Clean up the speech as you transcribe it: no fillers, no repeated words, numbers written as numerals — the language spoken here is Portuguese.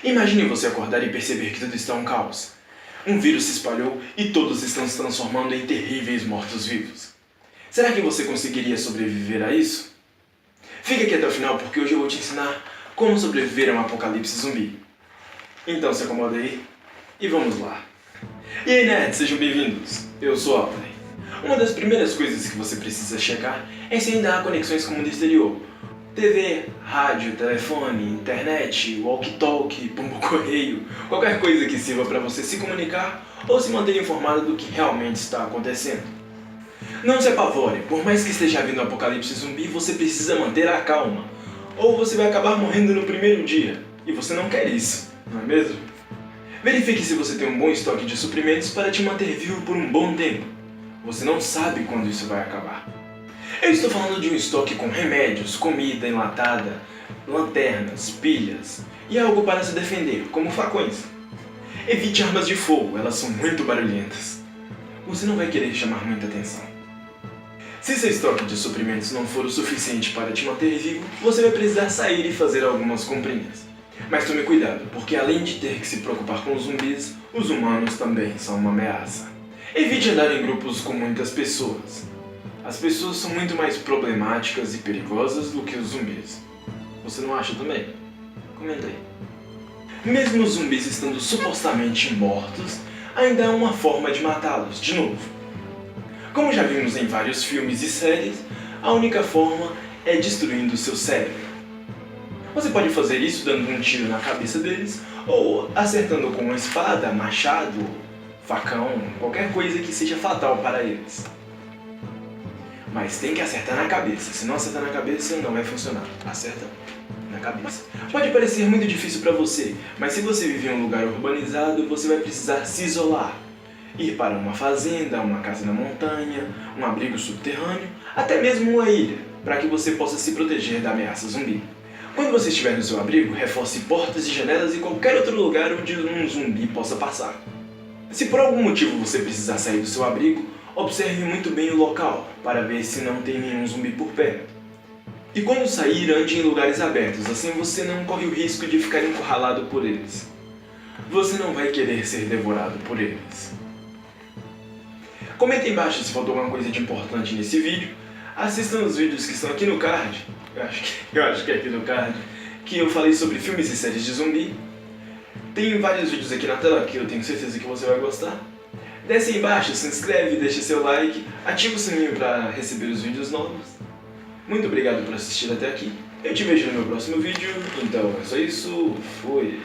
Imagine você acordar e perceber que tudo está um caos. Um vírus se espalhou e todos estão se transformando em terríveis mortos-vivos. Será que você conseguiria sobreviver a isso? Fique aqui até o final porque hoje eu vou te ensinar como sobreviver a um apocalipse zumbi. Então se acomoda aí e vamos lá. E aí nerds, sejam bem-vindos. Eu sou Alplay. Uma das primeiras coisas que você precisa checar é se ainda há conexões com o mundo exterior. TV, rádio, telefone, internet, walkie-talkie, pombo-correio, qualquer coisa que sirva para você se comunicar ou se manter informado do que realmente está acontecendo. Não se apavore, por mais que esteja vindo um apocalipse zumbi, você precisa manter a calma, ou você vai acabar morrendo no primeiro dia, e você não quer isso, não é mesmo? Verifique se você tem um bom estoque de suprimentos para te manter vivo por um bom tempo. Você não sabe quando isso vai acabar. Eu estou falando de um estoque com remédios, comida enlatada, lanternas, pilhas e algo para se defender, como facões. Evite armas de fogo, elas são muito barulhentas. Você não vai querer chamar muita atenção. Se seu estoque de suprimentos não for o suficiente para te manter vivo, você vai precisar sair e fazer algumas comprinhas. Mas tome cuidado, porque além de ter que se preocupar com os zumbis, os humanos também são uma ameaça. Evite andar em grupos com muitas pessoas. As pessoas são muito mais problemáticas e perigosas do que os zumbis. Você não acha também? Comenta aí. Mesmo os zumbis estando supostamente mortos, ainda há uma forma de matá-los, de novo. Como já vimos em vários filmes e séries, a única forma é destruindo seu cérebro. Você pode fazer isso dando um tiro na cabeça deles, ou acertando com uma espada, machado, facão, qualquer coisa que seja fatal para eles. Mas tem que acertar na cabeça, se não acertar na cabeça não vai funcionar. Acerta na cabeça. Pode parecer muito difícil para você, mas se você vive em um lugar urbanizado, você vai precisar se isolar. Ir para uma fazenda, uma casa na montanha, um abrigo subterrâneo, até mesmo uma ilha, para que você possa se proteger da ameaça zumbi. Quando você estiver no seu abrigo, reforce portas e janelas e qualquer outro lugar onde um zumbi possa passar. Se por algum motivo você precisar sair do seu abrigo, observe muito bem o local, para ver se não tem nenhum zumbi por perto. E quando sair, ande em lugares abertos, assim você não corre o risco de ficar encurralado por eles. Você não vai querer ser devorado por eles. Comenta aí embaixo se faltou alguma coisa de importante nesse vídeo. Assistam os vídeos que estão aqui no card, eu acho que é aqui no card, que eu falei sobre filmes e séries de zumbi. Tem vários vídeos aqui na tela que eu tenho certeza que você vai gostar. Desce aí embaixo, se inscreve, deixa seu like, ativa o sininho para receber os vídeos novos. Muito obrigado por assistir até aqui. Eu te vejo no meu próximo vídeo. Então é só isso. Fui!